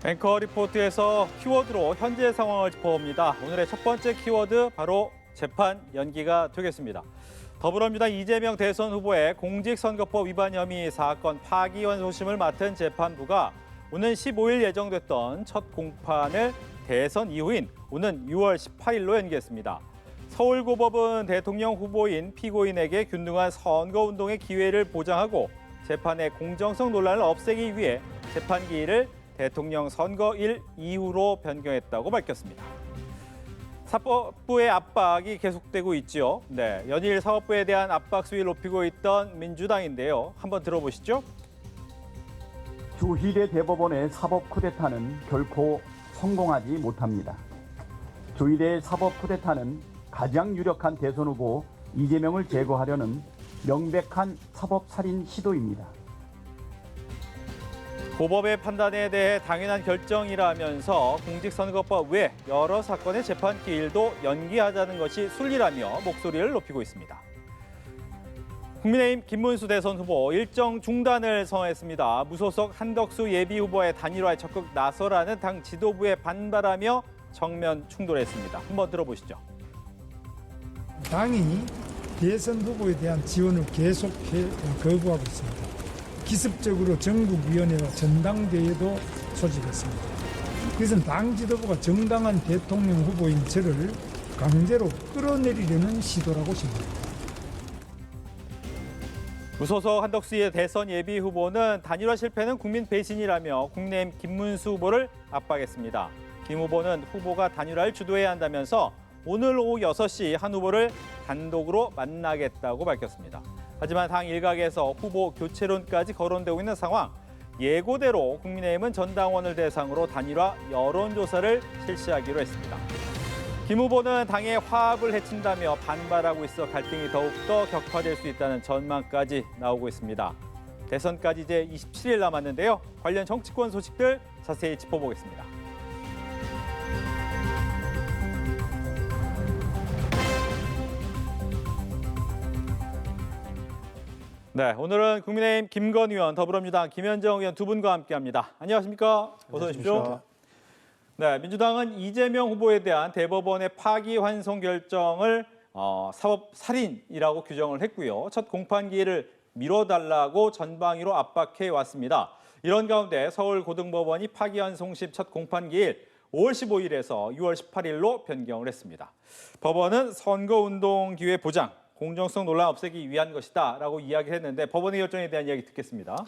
앵커 리포트에서 키워드로 현재 상황을 짚어봅니다. 오늘의 첫 번째 키워드 바로 재판 연기가 되겠습니다. 더불어민주당 이재명 대선 후보의 공직선거법 위반 혐의 사건 파기환송심을 맡은 재판부가 오는 15일 예정됐던 첫 공판을 대선 이후인 오는 6월 18일로 연기했습니다. 서울고법은 대통령 후보인 피고인에게 균등한 선거운동의 기회를 보장하고 재판의 공정성 논란을 없애기 위해 재판 기일을 대통령 선거일 이후로 변경했다고 밝혔습니다. 사법부의 압박이 계속되고 있지요. 연일 사법부에 대한 압박 수위를 높이고 있던 민주당인데요. 한번 들어보시죠. 주희대 대법원의 사법 쿠데타는 결코 성공하지 못합니다. 주희대의 사법 쿠데타는 가장 유력한 대선 후보 이재명을 제거하려는 명백한 사법 살인 시도입니다. 고법의 판단에 대해 당연한 결정이라면서 공직선거법 외 여러 사건의 재판 기일도 연기하자는 것이 순리라며 목소리를 높이고 있습니다. 국민의힘 김문수 대선 후보 일정 중단을 선언했습니다. 무소속 한덕수 예비후보의 단일화에 적극 나서라는 당 지도부에 반발하며 정면 충돌했습니다. 한번 들어보시죠. 당이 대선 후보에 대한 지원을 계속해 거부하고 있습니다. 기습적으로 전국위원회와 전당대회도 소집했습니다. 그것은 당 지도부가 정당한 대통령 후보인 저를 강제로 끌어내리려는 시도라고 생각합니다. 무소속 한덕수의 대선 예비 후보는 단일화 실패는 국민 배신이라며 국민의힘 김문수 후보를 압박했습니다. 김 후보는 후보가 단일화를 주도해야 한다면서 오늘 오후 6시 한 후보를 단독으로 만나겠다고 밝혔습니다. 하지만 당 일각에서 후보 교체론까지 거론되고 있는 상황, 예고대로 국민의힘은 전당원을 대상으로 단일화 여론조사를 실시하기로 했습니다. 김 후보는 당의 화합을 해친다며 반발하고 있어 갈등이 더욱더 격화될 수 있다는 전망까지 나오고 있습니다. 대선까지 이제 27일 남았는데요. 관련 정치권 소식들 자세히 짚어보겠습니다. 오늘은 국민의힘 김건 의원, 더불어민주당 김현정 의원 두 분과 함께합니다. 안녕하십니까? 어서 오십시오. 민주당은 이재명 후보에 대한 대법원의 파기환송 결정을 사법 살인이라고 규정을 했고요. 첫 공판 기일을 미뤄달라고 전방위로 압박해 왔습니다. 이런 가운데 서울고등법원이 파기환송심 첫 공판 기일 5월 15일에서 6월 18일로 변경을 했습니다. 법원은 선거운동 기회 보장, 공정성 논란 없애기 위한 것이다라고 이야기했는데 법원의 결정에 대한 이야기 듣겠습니다.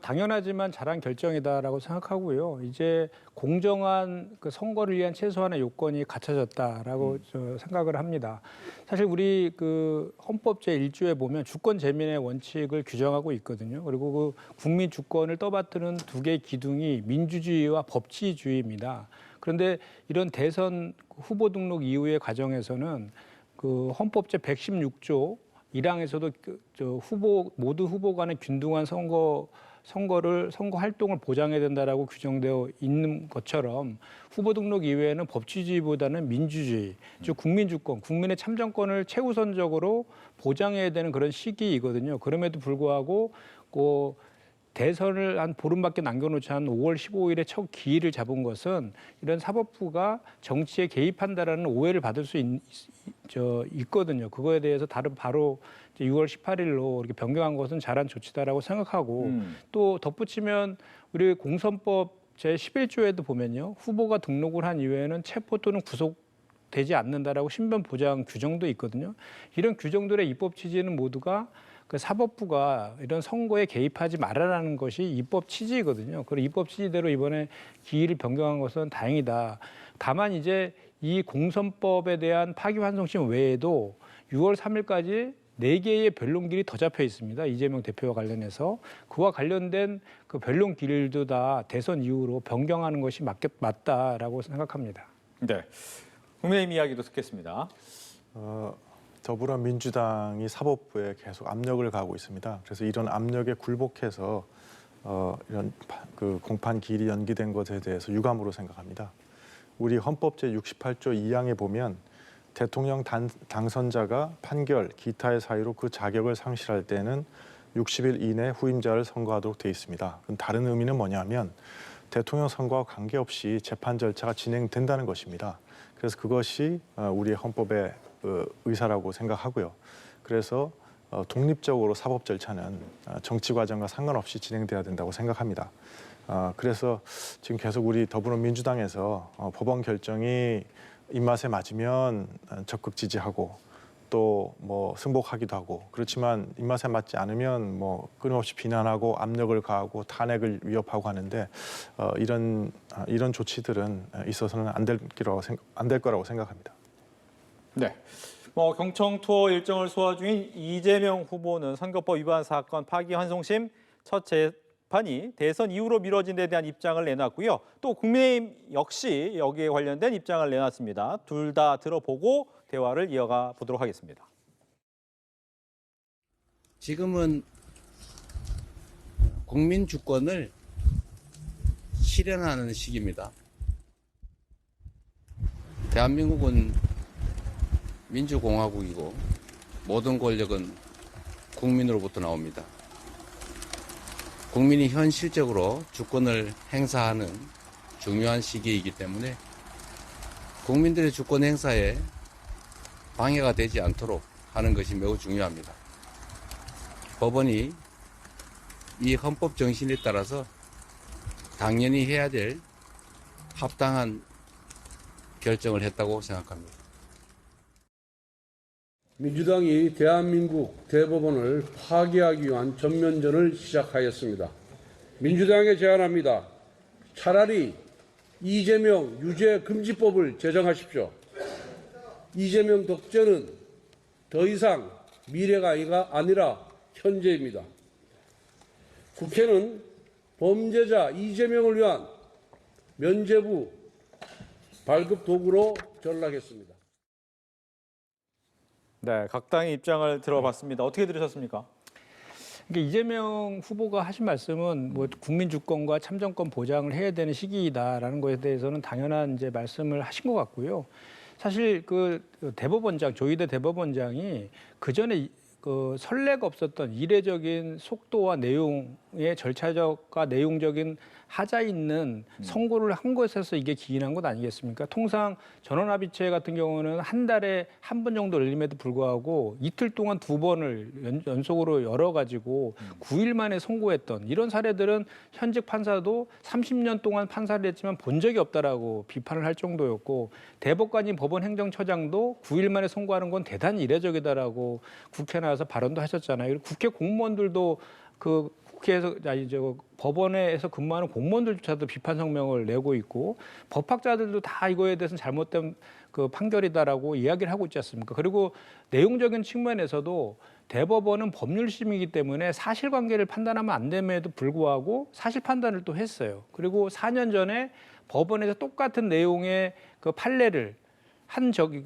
당연하지만 잘한 결정이다라고 생각하고요. 이제 공정한 그 선거를 위한 최소한의 요건이 갖춰졌다라고 생각을 합니다. 사실 우리 그 헌법 제1조에 보면 주권 재민의 원칙을 규정하고 있거든요. 그리고 그 국민 주권을 떠받드는 두 개의 기둥이 민주주의와 법치주의입니다. 그런데 이런 대선 후보 등록 이후의 과정에서는 그 헌법 제 116조 1항에서도 모두 후보 간의 균등한 선거 활동을 보장해야 된다라고 규정되어 있는 것처럼 후보 등록 이외에는 법치주의보다는 민주주의, 즉 국민주권, 국민의 참정권을 최우선적으로 보장해야 되는 그런 시기이거든요. 그럼에도 불구하고 대선을 한 보름밖에 남겨놓지 않은 5월 15일에 첫 기일을 잡은 것은 이런 사법부가 정치에 개입한다라는 오해를 받을 수 있거든요. 그거에 대해서 바로 6월 18일로 이렇게 변경한 것은 잘한 조치다라고 생각하고 또 덧붙이면 우리 공선법 제11조에도 보면요. 후보가 등록을 한 이후에는 체포 또는 구속되지 않는다라고 신변 보장 규정도 있거든요. 이런 규정들의 입법 취지는 모두가 그 사법부가 이런 선거에 개입하지 말아라는 것이 입법 취지거든요. 그리고 입법 취지대로 이번에 기일을 변경한 것은 다행이다. 다만 이제 이 공선법에 대한 파기환송심 외에도 6월 3일까지 4개의 변론길이 더 잡혀 있습니다. 이재명 대표와 관련해서. 그와 관련된 그 변론길도 다 대선 이후로 변경하는 것이 맞다라고 생각합니다. 네, 국민의힘 이야기도 듣겠습니다. 더불어민주당이 사법부에 계속 압력을 가하고 있습니다. 그래서 이런 압력에 굴복해서 이런 그 공판 기일이 연기된 것에 대해서 유감으로 생각합니다. 우리 헌법 제68조 2항에 보면 대통령 당선자가 판결, 기타의 사유로 그 자격을 상실할 때는 60일 이내 후임자를 선거하도록 돼 있습니다. 다른 의미는 뭐냐면 대통령 선거와 관계없이 재판 절차가 진행된다는 것입니다. 그래서 그것이 우리의 헌법의 의사라고 생각하고요. 그래서 독립적으로 사법 절차는 정치 과정과 상관없이 진행돼야 된다고 생각합니다. 그래서 지금 계속 우리 더불어민주당에서 법원 결정이 입맛에 맞으면 적극 지지하고 또 뭐 승복하기도 하고 그렇지만 입맛에 맞지 않으면 뭐 끊임없이 비난하고 압력을 가하고 탄핵을 위협하고 하는데 이런 조치들은 있어서는 안 될 거라고 생각합니다. 네. 경청 투어 일정을 소화 중인 이재명 후보는 선거법 위반 사건 파기환송심 첫 재판이 대선 이후로 미뤄진 데 대한 입장을 내놨고요. 또 국민의힘 역시 여기에 관련된 입장을 내놨습니다. 둘 다 들어보고 대화를 이어가 보도록 하겠습니다. 지금은 국민 주권을 실현하는 시기입니다. 대한민국은 민주공화국이고 모든 권력은 국민으로부터 나옵니다. 국민이 현실적으로 주권을 행사하는 중요한 시기이기 때문에 국민들의 주권 행사에 방해가 되지 않도록 하는 것이 매우 중요합니다. 법원이 이 헌법 정신에 따라서 당연히 해야 될 합당한 결정을 했다고 생각합니다. 민주당이 대한민국 대법원을 파기하기 위한 전면전을 시작하였습니다. 민주당에 제안합니다. 차라리 이재명 유죄 금지법을 제정하십시오. 이재명 독재는 더 이상 미래가 아니라 현재입니다. 국회는 범죄자 이재명을 위한 면죄부 발급 도구로 전락했습니다. 네, 각 당의 입장을 들어봤습니다. 어떻게 들으셨습니까? 그러니까 이재명 후보가 하신 말씀은 뭐 국민 주권과 참정권 보장을 해야 되는 시기이다라는 것에 대해서는 당연한 이제 말씀을 하신 것 같고요. 사실 그 대법원장 조희대 대법원장이 그 전에 그 선례가 없었던 이례적인 속도와 내용의 절차적과 내용적인 하자 있는 선고를 한 것에서 이게 기인한 것 아니겠습니까? 통상 전원합의체 같은 경우는 한 달에 한 번 정도 열림에도 불구하고 이틀 동안 2번을 연속으로 열어가지고 9일 만에 선고했던 이런 사례들은 현직 판사도 30년 동안 판사를 했지만 본 적이 없다라고 비판을 할 정도였고 대법관인 법원행정처장도 9일 만에 선고하는 건 대단히 이례적이다라고 국회 나와서 발언도 하셨잖아요. 그리고 국회 공무원들도 그 법원에서 근무하는 공무원들조차도 비판 성명을 내고 있고 법학자들도 다 이거에 대해서는 잘못된 그 판결이다라고 이야기를 하고 있지 않습니까? 그리고 내용적인 측면에서도 대법원은 법률심이기 때문에 사실관계를 판단하면 안 됨에도 불구하고 사실 판단을 또 했어요. 그리고 4년 전에 법원에서 똑같은 내용의 그 판례를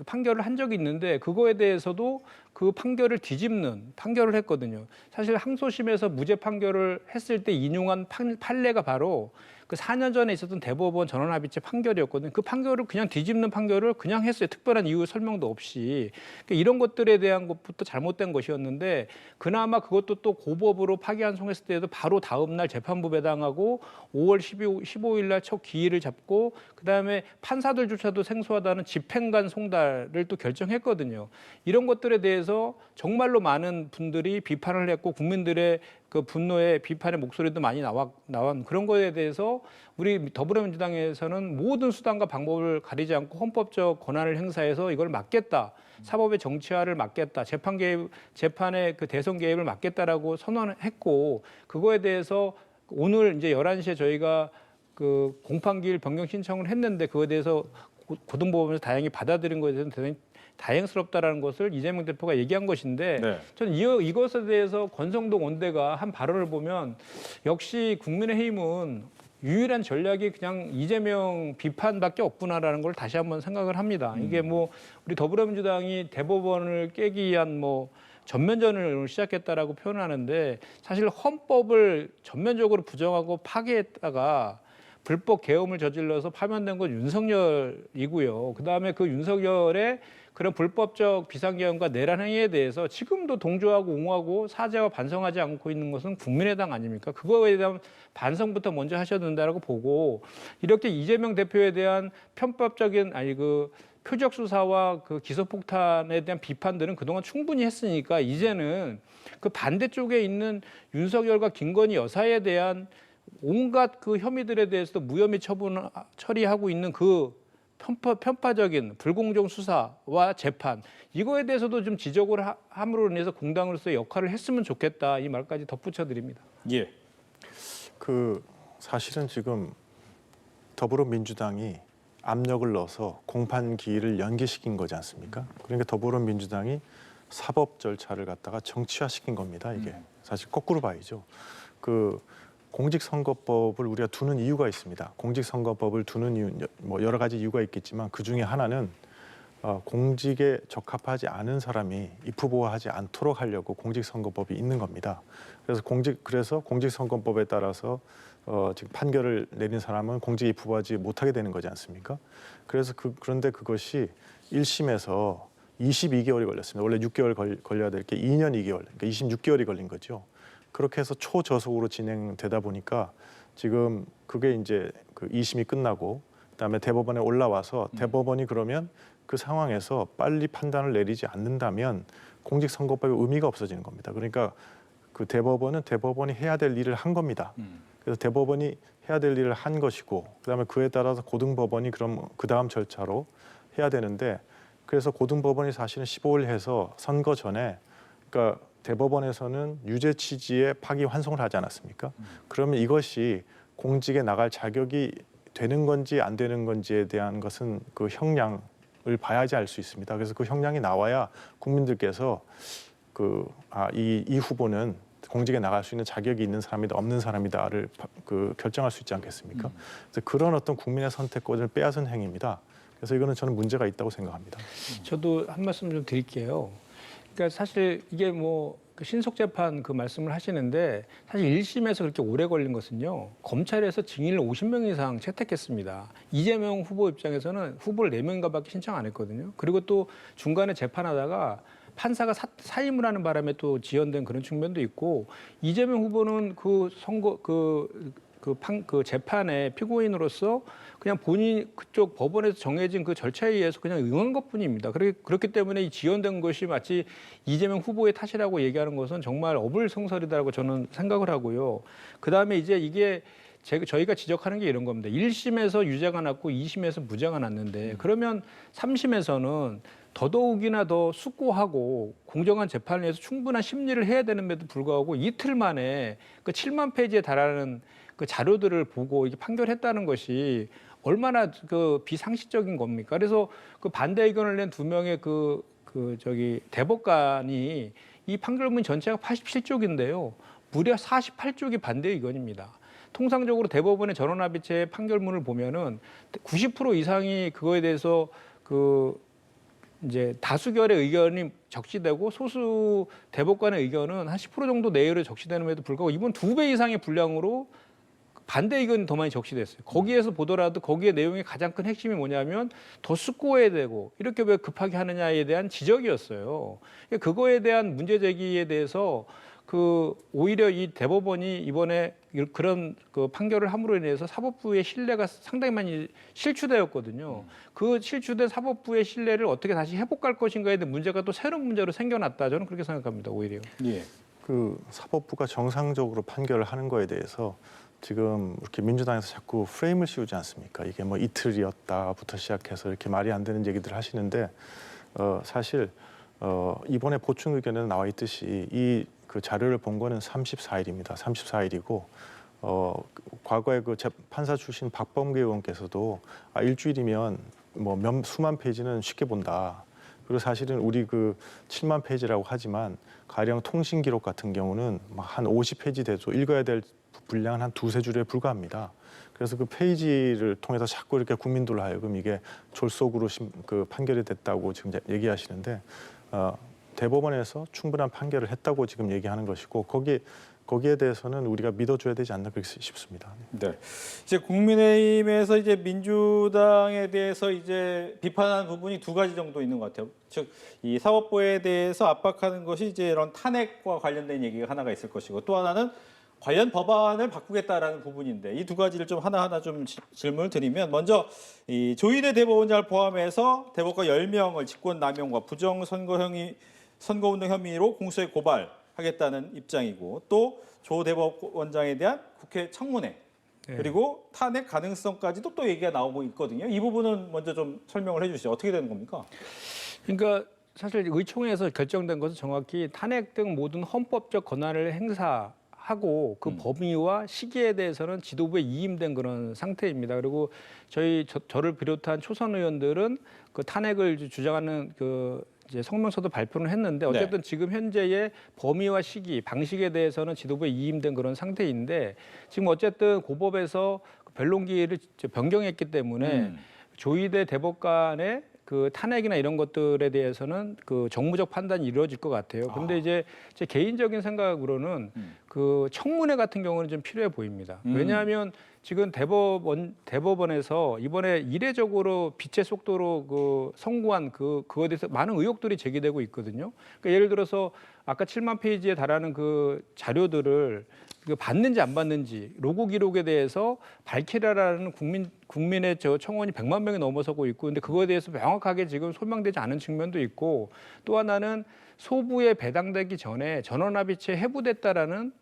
판결을 한 적이 있는데 그거에 대해서도 그 판결을 뒤집는 판결을 했거든요. 사실 항소심에서 무죄 판결을 했을 때 인용한 판례가 바로 그 4년 전에 있었던 대법원 전원합의체 판결이었거든요. 그 판결을 그냥 뒤집는 판결을 그냥 했어요. 특별한 이유 설명도 없이. 그러니까 이런 것들에 대한 것부터 잘못된 것이었는데 그나마 그것도 또 고법으로 파기환송했을 때도 바로 다음 날 재판부 배당하고 5월 15일 날 첫 기일을 잡고 그다음에 판사들조차도 생소하다는 집행관 송달을 또 결정했거든요. 이런 것들에 대해서 정말로 많은 분들이 비판을 했고 국민들의 그 분노의 비판의 목소리도 많이 나온 그런 거에 대해서 우리 더불어민주당에서는 모든 수단과 방법을 가리지 않고 헌법적 권한을 행사해서 이걸 막겠다. 사법의 정치화를 막겠다. 재판의 그 대선 개입을 막겠다라고 선언했고 그거에 대해서 오늘 이제 11시에 저희가 그 공판기일 변경 신청을 했는데 그거에 대해서 고등법원에서 다행히 받아들인 것에 대해서는 대단히 다행스럽다라는 것을 이재명 대표가 얘기한 것인데 네. 저는 이것에 대해서 권성동 원내가 한 발언을 보면 역시 국민의힘은 유일한 전략이 그냥 이재명 비판밖에 없구나라는 걸 다시 한번 생각을 합니다. 이게 뭐 우리 더불어민주당이 대법원을 깨기 위한 뭐 전면전을 시작했다라고 표현하는데 사실 헌법을 전면적으로 부정하고 파괴했다가 불법 계엄을 저질러서 파면된 건 윤석열이고요. 그다음에 그 윤석열의 그런 불법적 비상계엄과 내란 행위에 대해서 지금도 동조하고 옹호하고 사죄와 반성하지 않고 있는 것은 국민의당 아닙니까? 그거에 대한 반성부터 먼저 하셔야 된다라고 보고 이렇게 이재명 대표에 대한 편법적인 표적 수사와 그 기소폭탄에 대한 비판들은 그동안 충분히 했으니까 이제는 그 반대쪽에 있는 윤석열과 김건희 여사에 대한 온갖 그 혐의들에 대해서도 무혐의 처리하고 있는 그 편파적인 불공정 수사와 재판 이거에 대해서도 좀 지적을 함으로 인해서 공당으로서의 역할을 했으면 좋겠다 이 말까지 덧붙여 드립니다. 예. 그 사실은 지금 더불어민주당이 압력을 넣어서 공판 기일을 연기시킨 거지 않습니까? 그러니까 더불어민주당이 사법 절차를 갖다가 정치화시킨 겁니다. 이게 사실 거꾸로 봐야죠. 그 공직선거법을 우리가 두는 이유가 있습니다. 공직선거법을 두는 이유 뭐 여러 가지 이유가 있겠지만 그 중에 하나는 공직에 적합하지 않은 사람이 입후보하지 않도록 하려고 공직선거법이 있는 겁니다. 그래서 공직선거법에 따라서 지금 판결을 내린 사람은 공직에 입후보하지 못하게 되는 거지 않습니까? 그래서 그런데 그것이 1심에서 22개월이 걸렸습니다. 원래 6개월 걸려야 될 게 2년 2개월, 그러니까 26개월이 걸린 거죠. 그렇게 해서 초저속으로 진행되다 보니까 지금 그게 이제 그 2심이 끝나고 그다음에 대법원에 올라와서 대법원이 그러면 그 상황에서 빨리 판단을 내리지 않는다면 공직선거법의 의미가 없어지는 겁니다. 그러니까 그 대법원은 대법원이 해야 될 일을 한 겁니다. 그래서 대법원이 해야 될 일을 한 것이고 그다음에 그에 따라서 고등법원이 그럼 그 다음 절차로 해야 되는데 그래서 고등법원이 사실은 15일 해서 선거 전에 그러니까 대법원에서는 유죄 취지의 파기환송을 하지 않았습니까? 그러면 이것이 공직에 나갈 자격이 되는 건지 안 되는 건지에 대한 것은 그 형량을 봐야지 알 수 있습니다. 그래서 그 형량이 나와야 국민들께서 이 후보는 공직에 나갈 수 있는 자격이 있는 사람이다 없는 사람이다를 결정할 수 있지 않겠습니까? 그래서 그런 어떤 국민의 선택권을 빼앗은 행위입니다. 그래서 이거는 저는 문제가 있다고 생각합니다. 저도 한 말씀 좀 드릴게요. 그러니까 사실 이게 그 신속 재판 그 말씀을 하시는데 사실 1심에서 그렇게 오래 걸린 것은요. 검찰에서 증인을 50명 이상 채택했습니다. 이재명 후보 입장에서는 후보를 4명인가밖에 신청 안 했거든요. 그리고 또 중간에 재판하다가 판사가 사임을 하는 바람에 또 지연된 그런 측면도 있고 이재명 후보는 그 선거 그 재판의 피고인으로서 그냥 본인 그쪽 법원에서 정해진 그 절차에 의해서 그냥 응한 것뿐입니다. 그렇기 때문에 이 지연된 것이 마치 이재명 후보의 탓이라고 얘기하는 것은 정말 어불성설이다라고 저는 생각을 하고요. 그다음에 이제 이게 저희가 지적하는 게 이런 겁니다. 1심에서 유죄가 났고 2심에서 무죄가 났는데 그러면 3심에서는 더더욱이나 더 숙고하고 공정한 재판을 위해서 충분한 심리를 해야 되는데도 불구하고 이틀 만에 그 7만 페이지에 달하는 그 자료들을 보고 이게 판결했다는 것이 얼마나 그 비상식적인 겁니까? 그래서 그 반대 의견을 낸 2명의 대법관이 이 판결문 전체가 87쪽인데요. 무려 48쪽이 반대 의견입니다. 통상적으로 대법원의 전원합의체 판결문을 보면은 90% 이상이 그거에 대해서 이제 다수결의 의견이 적시되고 소수 대법관의 의견은 한 10% 정도 내외로 적시되는데도 불구하고 이번 2배 이상의 분량으로 반대 의견이 더 많이 적시됐어요. 거기에서 보더라도 거기에 내용의 가장 큰 핵심이 뭐냐면 더 숙고해야 되고 이렇게 왜 급하게 하느냐에 대한 지적이었어요. 그거에 대한 문제 제기에 대해서 오히려 이 대법원이 이번에 그런 판결을 함으로 인해서 사법부의 신뢰가 상당히 많이 실추되었거든요. 그 실추된 사법부의 신뢰를 어떻게 다시 회복할 것인가에 대한 문제가 또 새로운 문제로 생겨났다. 저는 그렇게 생각합니다. 오히려. 예. 사법부가 정상적으로 판결을 하는 거에 대해서 지금 이렇게 민주당에서 자꾸 프레임을 씌우지 않습니까? 이게 뭐 이틀이었다부터 시작해서 이렇게 말이 안 되는 얘기들 하시는데 사실 이번에 보충 의견에 나와 있듯이 그 자료를 본 거는 34일입니다. 34일이고 과거에 판사 출신 박범계 의원께서도 일주일이면 수만 페이지는 쉽게 본다. 그리고 사실은 우리 7만 페이지라고 하지만 가령 통신 기록 같은 경우는 한 50페이지 돼도 읽어야 될 분량은 한 2-3줄에 불과합니다. 그래서 그 페이지를 통해서 자꾸 이렇게 국민들로 하여금 이게 졸속으로 판결이 됐다고 지금 얘기하시는데 대법원에서 충분한 판결을 했다고 지금 얘기하는 것이고 거기에 대해서는 우리가 믿어줘야 되지 않나 그렇게 싶습니다. 네. 이제 국민의힘에서 이제 민주당에 대해서 이제 비판하는 부분이 두 가지 정도 있는 것 같아요. 즉, 이 사법부에 대해서 압박하는 것이 이제 이런 탄핵과 관련된 얘기가 하나가 있을 것이고, 또 하나는 관련 법안을 바꾸겠다라는 부분인데, 이 두 가지를 좀 하나하나 좀 질문을 드리면, 먼저 이 조희대 대법원장을 포함해서 대법관 10명을 직권남용과 선거운동 혐의로 공수해 고발하겠다는 입장이고, 또 조 대법원장에 대한 국회 청문회, 그리고 탄핵 가능성까지도 또 얘기가 나오고 있거든요. 이 부분은 먼저 좀 설명을 해주시죠. 어떻게 되는 겁니까? 그러니까 사실 의총에서 결정된 것은 정확히 탄핵 등 모든 헌법적 권한을 행사하고 그 범위와 시기에 대해서는 지도부에 이임된 그런 상태입니다. 그리고 저를 비롯한 초선 의원들은 그 탄핵을 주장하는 그 이제 성명서도 발표를 했는데 어쨌든 지금 현재의 범위와 시기, 방식에 대해서는 지도부에 이임된 그런 상태인데 지금 어쨌든 고법에서 변론기일을 변경했기 때문에 조희대 대법관의 그 탄핵이나 이런 것들에 대해서는 그 정무적 판단이 이루어질 것 같아요. 근데 이제 제 개인적인 생각으로는 그 청문회 같은 경우는 좀 필요해 보입니다. 왜냐하면 지금 대법원에서 이번에 이례적으로 빛의 속도로 그 선고한 그거에 대해서 많은 의혹들이 제기되고 있거든요. 그러니까 예를 들어서 아까 7만 페이지에 달하는 그 자료들을 받는지 안 받는지 로고 기록에 대해서 밝히라라는 국민의 청원이 100만 명이 넘어서고 있고, 근데 그거에 대해서 명확하게 지금 소명되지 않은 측면도 있고, 또 하나는 소부에 배당되기 전에 전원합의체 해부됐다라는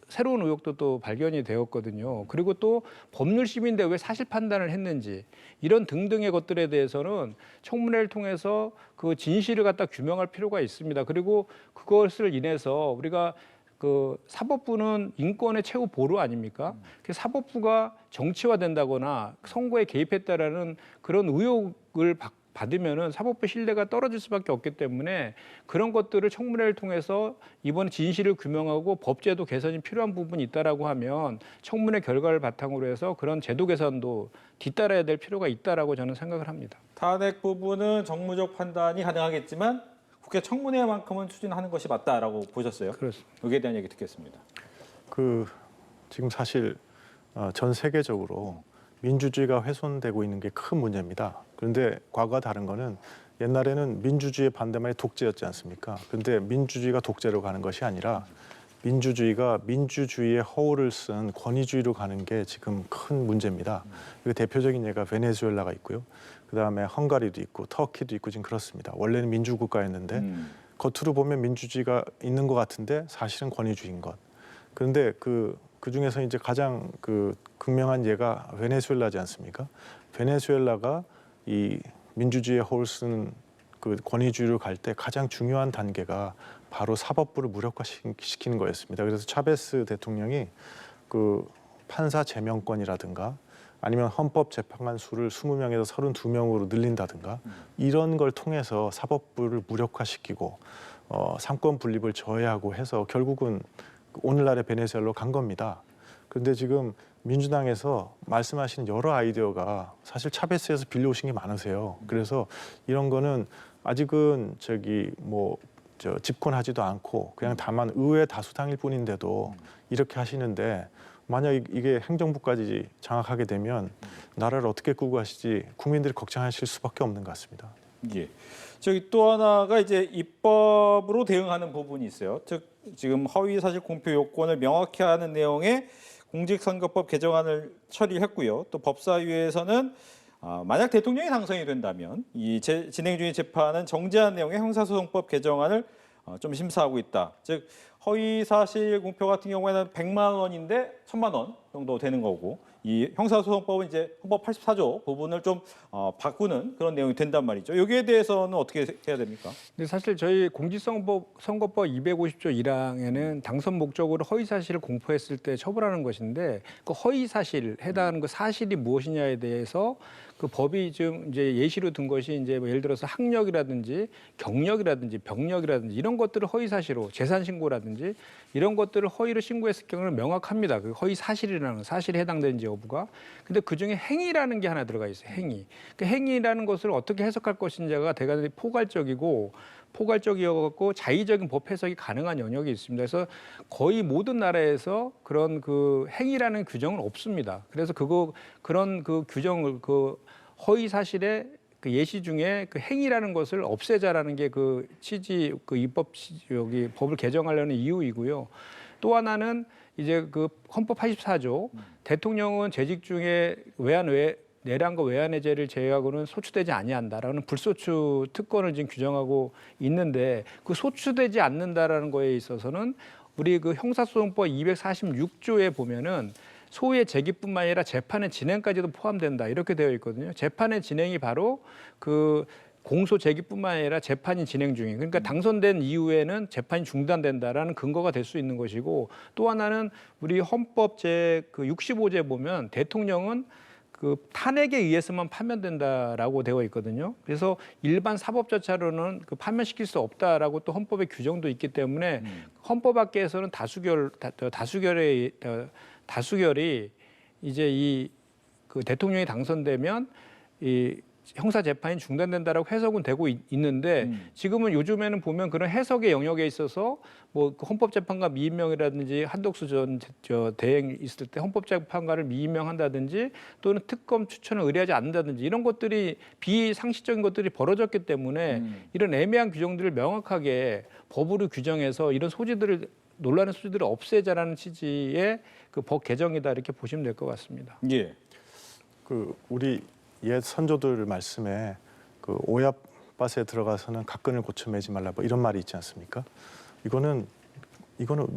새로운 의혹도 또 발견이 되었거든요. 그리고 또 법률심인데 왜 사실 판단을 했는지 이런 등등의 것들에 대해서는 청문회를 통해서 그 진실을 갖다 규명할 필요가 있습니다. 그리고 그것을 인해서 우리가 그 사법부는 인권의 최후 보루 아닙니까? 그 사법부가 정치화된다거나 선거에 개입했다라는 그런 의혹을 받으면은 사법부 신뢰가 떨어질 수밖에 없기 때문에 그런 것들을 청문회를 통해서 이번 진실을 규명하고 법제도 개선이 필요한 부분이 있다라고 하면 청문회 결과를 바탕으로 해서 그런 제도 개선도 뒤따라야 될 필요가 있다라고 저는 생각을 합니다. 탄핵 부분은 정무적 판단이 가능하겠지만 국회 청문회만큼은 추진하는 것이 맞다라고 보셨어요? 그렇습니다. 여기에 대한 얘기 듣겠습니다. 지금 사실 전 세계적으로 민주주의가 훼손되고 있는 게 큰 문제입니다. 그런데 과거와 다른 거는 옛날에는 민주주의 반대말이 독재였지 않습니까? 그런데 민주주의가 독재로 가는 것이 아니라 민주주의가 민주주의의 허울을 쓴 권위주의로 가는 게 지금 큰 문제입니다. 그 대표적인 예가 베네수엘라가 있고요. 그다음에 헝가리도 있고 터키도 있고 지금 그렇습니다. 원래는 민주국가였는데 겉으로 보면 민주주의가 있는 것 같은데 사실은 권위주의인 것. 그런데 그 중에서 이제 가장 그 극명한 예가 베네수엘라지 않습니까? 베네수엘라가 이 민주주의의 허울 쓰는 그 권위주의로 갈 때 가장 중요한 단계가 바로 사법부를 무력화시키는 거였습니다. 그래서 차베스 대통령이 그 판사 제명권이라든가 아니면 헌법재판관 수를 20명에서 32명으로 늘린다든가 이런 걸 통해서 사법부를 무력화시키고 삼권 분립을 저해하고 해서 결국은 오늘날의 베네수엘라로 간 겁니다. 그런데 지금 민주당에서 말씀하신 여러 아이디어가 사실 차베스에서 빌려오신 게 많으세요. 그래서 이런 거는 아직은 집권하지도 않고 그냥 다만 의회 다수당일 뿐인데도 이렇게 하시는데 만약 이게 행정부까지 장악하게 되면 나라를 어떻게 끌고 가실지 국민들이 걱정하실 수밖에 없는 것 같습니다. 예. 저기 또 하나가 이제 입법으로 대응하는 부분이 있어요. 즉 지금 허위 사실 공표 요건을 명확히 하는 내용의 공직선거법 개정안을 처리했고요. 또 법사위에서는 만약 대통령이 당선이 된다면 이 진행 중인 재판은 정제한 내용의 형사소송법 개정안을 좀 심사하고 있다. 즉 허위 사실 공표 같은 경우에는 100만 원인데 1000만 원 정도 되는 거고, 이 형사소송법은 이제 헌법 84조 부분을 좀 바꾸는 그런 내용이 된단 말이죠. 여기에 대해서는 어떻게 해야 됩니까? 근데 사실 저희 공직선거법 250조 1항에는 당선 목적으로 허위 사실을 공표했을 때 처벌하는 것인데 그 허위 사실 해당하는 그 사실이 무엇이냐에 대해서 그 법이 좀 이제 예시로 든 것이 이제 뭐 예를 들어서 학력이라든지 경력이라든지 병력이라든지 이런 것들을 허위 사실로 재산 신고라든지 이런 것들을 허위로 신고했을 경우는 명확합니다. 그 허위 사실이라는 사실에 해당되는지 여부가. 근데 그 중에 행위라는 게 하나 들어가 있어요. 행위. 그 행위라는 것을 어떻게 해석할 것인지가 대단히 포괄적이고 포괄적이어갖고 자의적인 법 해석이 가능한 영역이 있습니다. 그래서 거의 모든 나라에서 그런 그 행위라는 규정은 없습니다. 그래서 그런 그 규정을 그 허위 사실의 그 예시 중에 그 행위라는 것을 없애자라는 게 그 취지 그 입법 여기 법을 개정하려는 이유이고요. 또 하나는 이제 그 헌법 84조 대통령은 재직 중에 내란과 외환해제를 제외하고는 소추되지 아니한다라는 불소추 특권을 지금 규정하고 있는데 그 소추되지 않는다라는 거에 있어서는 우리 그 형사소송법 246조에 보면은 소유의 제기뿐만 아니라 재판의 진행까지도 포함된다 이렇게 되어 있거든요. 재판의 진행이 바로 그 공소 제기뿐만 아니라 재판이 진행 중인 그러니까 당선된 이후에는 재판이 중단된다라는 근거가 될 수 있는 것이고 또 하나는 우리 헌법 제 65조에 보면 대통령은 그 탄핵에 의해서만 파면된다라고 되어 있거든요. 그래서 일반 사법 절차로는 그 파면시킬 수 없다라고 또 헌법에 규정도 있기 때문에 헌법 밖에서는 다수결이 이제 이 그 대통령이 당선되면 이 형사 재판이 중단된다라고 해석은 되고 있는데 지금은 요즘에는 보면 그런 해석의 영역에 있어서 뭐그 헌법재판관 미임명이라든지 한덕수 전 대행 있을 때 헌법재판관을 미임명한다든지 또는 특검 추천을 의뢰하지 않는다든지 이런 것들이 비상식적인 것들이 벌어졌기 때문에 이런 애매한 규정들을 명확하게 법으로 규정해서 이런 논란의 소지들을 없애자라는 취지의 그 법 개정이다 이렇게 보시면 될 것 같습니다. 예. 그 우리 옛 선조들 말씀에 그 오얏밭에 들어가서는 각근을 고쳐 매지 말라 뭐 이런 말이 있지 않습니까? 이거는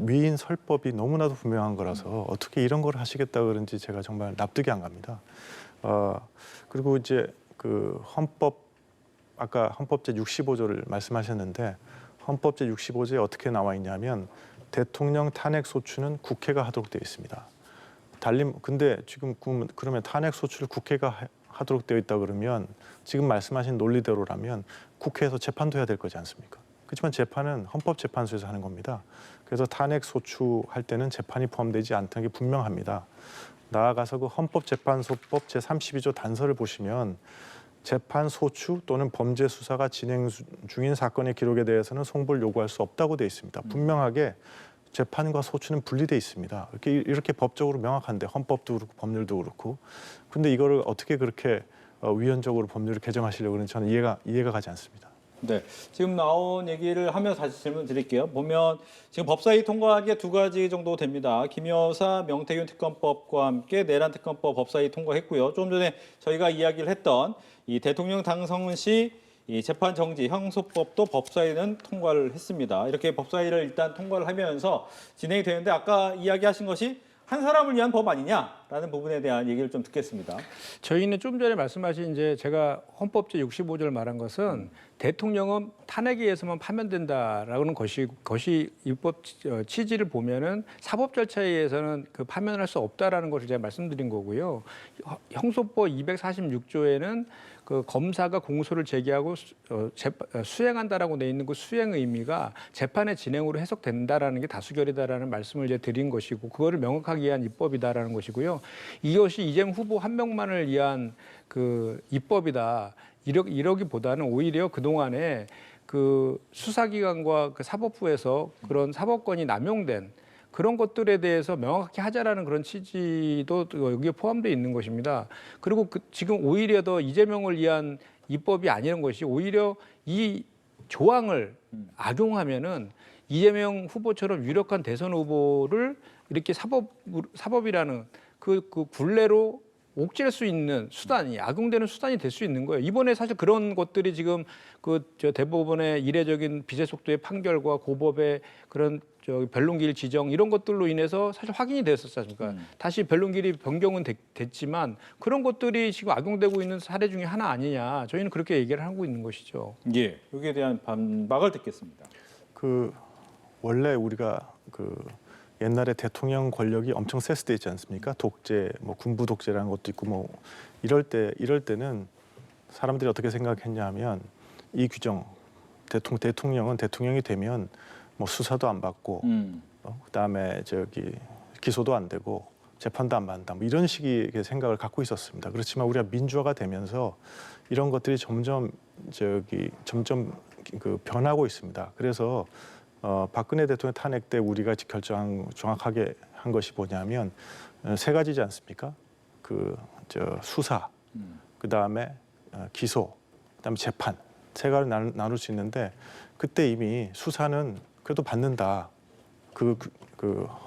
위인 설법이 너무나도 분명한 거라서 어떻게 이런 걸 하시겠다 그런지 제가 정말 납득이 안 갑니다. 그리고 이제 그 아까 헌법제 65조를 말씀하셨는데 헌법제 65조에 어떻게 나와 있냐면 대통령 탄핵 소추는 국회가 하도록 되어 있습니다. 근데 지금 그러면 탄핵 소추를 국회가 하도록 되어 있다 그러면 지금 말씀하신 논리대로라면 국회에서 재판도 해야 될 거지 않습니까? 그렇지만 재판은 헌법재판소에서 하는 겁니다. 그래서 탄핵 소추할 때는 재판이 포함되지 않다는 게 분명합니다. 나아가서 그 헌법재판소법 제32조 단서를 보시면 재판 소추 또는 범죄 수사가 진행 중인 사건의 기록에 대해서는 송부를 요구할 수 없다고 되어 있습니다. 분명하게 재판과 소추는 분리돼 있습니다. 이렇게 법적으로 명확한데 헌법도 그렇고 법률도 그렇고. 근데 이거를 어떻게 그렇게 위헌적으로 법률을 개정하시려고 그러는지 저는 이해가 가지 않습니다. 네, 지금 나온 얘기를 하면서 다시 질문 드릴게요. 보면 지금 법사위 통과하기에 2가지 정도 됩니다. 김여사 명태균 특검법과 함께 내란 특검법 법사위 통과했고요. 좀 전에 저희가 이야기를 했던 이 대통령 당선 시 이 재판 정지 형소법도 법사위는 통과를 했습니다. 이렇게 법사위를 일단 통과를 하면서 진행이 되는데 아까 이야기하신 것이 한 사람을 위한 법 아니냐라는 부분에 대한 얘기를 좀 듣겠습니다. 저희는 좀 전에 말씀하신 이제 제가 헌법제 65조를 말한 것은 대통령은 탄핵에 의해서만 파면된다라는 것이 입법 취지를 보면은 사법 절차에 의해서는 그 파면을 할 수 없다라는 것을 제가 말씀드린 거고요. 형소법 246조에는 그 검사가 공소를 제기하고 수행한다라고 돼 있는 그 수행 의미가 재판의 진행으로 해석된다라는 게 다수결이다라는 말씀을 이제 드린 것이고 그거를 명확하게 이해한 입법이다라는 것이고요. 이것이 이재명 후보 한 명만을 위한 그 입법이다. 이러기보다는 오히려 그동안에 그 수사기관과 그 사법부에서 그런 사법권이 남용된 그런 것들에 대해서 명확히 하자라는 그런 취지도 여기에 포함되어 있는 것입니다. 그리고 지금 오히려 더 이재명을 위한 입법이 아니라는 것이 오히려 이 조항을 악용하면은 이재명 후보처럼 유력한 대선 후보를 이렇게 사법이라는 그 굴레로 옥죄할 수 있는 수단이 악용되는 수단이 될 수 있는 거예요. 이번에 사실 그런 것들이 지금 대법원의 이례적인 비세 속도의 판결과 고법의 그런 변론기일 지정 이런 것들로 인해서 사실 확인이 됐었지 않습니까? 다시 변론기일이 변경은 됐지만 그런 것들이 지금 악용되고 있는 사례 중에 하나 아니냐. 저희는 그렇게 얘기를 하고 있는 것이죠. 예, 여기에 대한 반박을 듣겠습니다. 원래 우리가 옛날에 대통령 권력이 엄청 셌을 때 있지 않습니까? 독재, 뭐 군부 독재라는 것도 있고 뭐 이럴 때는 사람들이 어떻게 생각했냐면 이 규정 대통령은 대통령이 되면 뭐 수사도 안 받고 그다음에 기소도 안 되고 재판도 안 받는다. 뭐 이런 식의 생각을 갖고 있었습니다. 그렇지만 우리가 민주화가 되면서 이런 것들이 점점 그 변하고 있습니다. 그래서 박근혜 대통령 탄핵 때 우리가 정확하게 한 것이 뭐냐면 세 가지지 않습니까? 수사, 그 다음에 기소, 그 다음에 재판 세 가지를 나눌 수 있는데 그때 이미 수사는 그래도 받는다. 그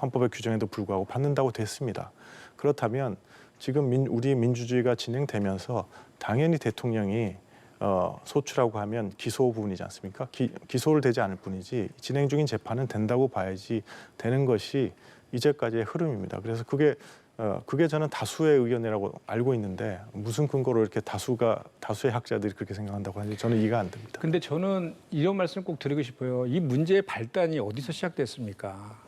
헌법의 규정에도 불구하고 받는다고 됐습니다. 그렇다면 지금 우리 민주주의가 진행되면서 당연히 대통령이 소추라고 하면 기소 부분이지 않습니까? 기소를 되지 않을 뿐이지 진행 중인 재판은 된다고 봐야지 되는 것이 이제까지의 흐름입니다. 그래서 그게 저는 다수의 의견이라고 알고 있는데 무슨 근거로 이렇게 다수의 학자들이 그렇게 생각한다고 하는지 저는 이해가 안 됩니다. 근데 저는 이런 말씀 꼭 드리고 싶어요. 이 문제의 발단이 어디서 시작됐습니까?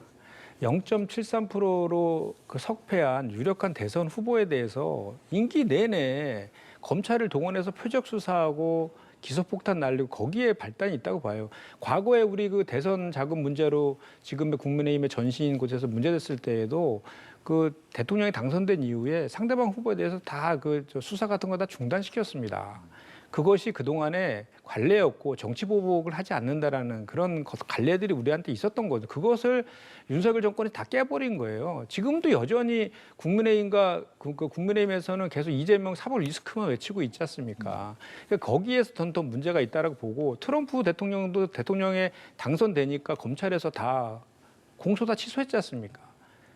0.73%로 그 석패한 유력한 대선 후보에 대해서 임기 내내 검찰을 동원해서 표적 수사하고 기소폭탄 날리고 거기에 발단이 있다고 봐요. 과거에 우리 그 대선 자금 문제로 지금의 국민의힘의 전신인 곳에서 문제됐을 때에도 그 대통령이 당선된 이후에 상대방 후보에 대해서 다 그 수사 같은 거 다 중단시켰습니다. 그것이 그동안에 관례였고 정치 보복을 하지 않는다라는 그런 관례들이 우리한테 있었던 거죠. 그것을 윤석열 정권이 다 깨버린 거예요. 지금도 여전히 국민의힘과 국민의힘에서는 계속 이재명 사법 리스크만 외치고 있지 않습니까? 그러니까 거기에서 더 문제가 있다라고 보고 트럼프 대통령도 대통령에 당선되니까 검찰에서 다 공소 다 취소했지 않습니까?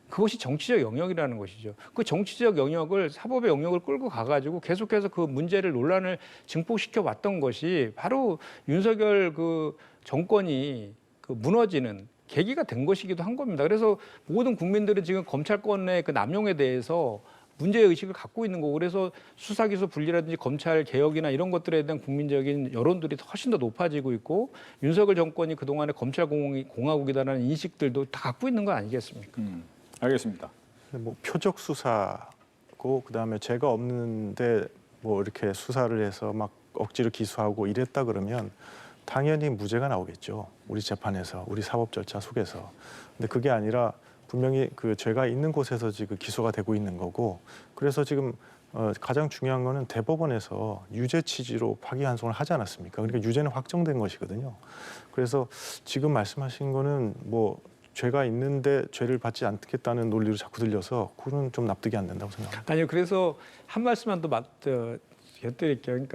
그것이 정치적 영역이라는 것이죠. 그 정치적 영역을 사법의 영역을 끌고 가가지고 계속해서 그 문제를 논란을 증폭시켜 왔던 것이 바로 윤석열 그 정권이 그 무너지는 계기가 된 것이기도 한 겁니다. 그래서 모든 국민들은 지금 검찰권의 그 남용에 대해서 문제 의식을 갖고 있는 거고 그래서 수사 기소 분리라든지 검찰 개혁이나 이런 것들에 대한 국민적인 여론들이 훨씬 더 높아지고 있고 윤석열 정권이 그동안에 검찰 공화국이다라는 인식들도 다 갖고 있는 거 아니겠습니까? 알겠습니다. 뭐 표적 수사고 그다음에 죄가 없는데 뭐 이렇게 수사를 해서 막 억지로 기소하고 이랬다 그러면 당연히 무죄가 나오겠죠. 우리 재판에서 우리 사법 절차 속에서. 근데 그게 아니라 분명히 그 죄가 있는 곳에서 지금 기소가 되고 있는 거고 그래서 지금 가장 중요한 거는 대법원에서 유죄 취지로 파기환송을 하지 않았습니까? 그러니까 유죄는 확정된 것이거든요. 그래서 지금 말씀하신 거는 뭐 죄가 있는데 죄를 받지 않겠다는 논리로 자꾸 들려서 그거는 좀 납득이 안 된다고 생각합니다. 아니요. 그래서 한 말씀만 더 곁드릴게요.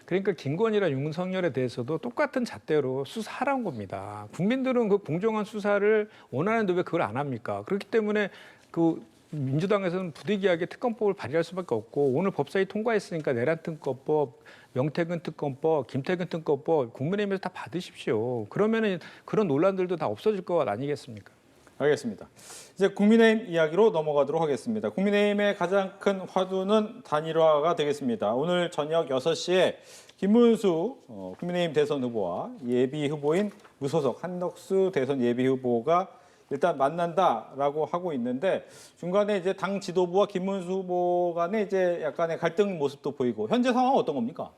그러니까 김건희랑 윤석열에 대해서도 똑같은 잣대로 수사하라는 겁니다. 국민들은 그 공정한 수사를 원하는데 왜 그걸 안 합니까? 그렇기 때문에 그 민주당에서는 부득이하게 특검법을 발의할 수밖에 없고 오늘 법사위 통과했으니까 내란 특검법, 명태균 특검법, 김태균 특검법 국민의힘에서 다 받으십시오. 그러면은 그런 논란들도 다 없어질 것 아니겠습니까? 알겠습니다. 이제 국민의힘 이야기로 넘어가도록 하겠습니다. 국민의힘의 가장 큰 화두는 단일화가 되겠습니다. 오늘 저녁 6시에 김문수 국민의힘 대선 후보와 예비 후보인 무소속 한덕수 대선 예비 후보가 일단 만난다라고 하고 있는데 중간에 이제 당 지도부와 김문수 후보 간에 이제 약간의 갈등 모습도 보이고 현재 상황은 어떤 겁니까?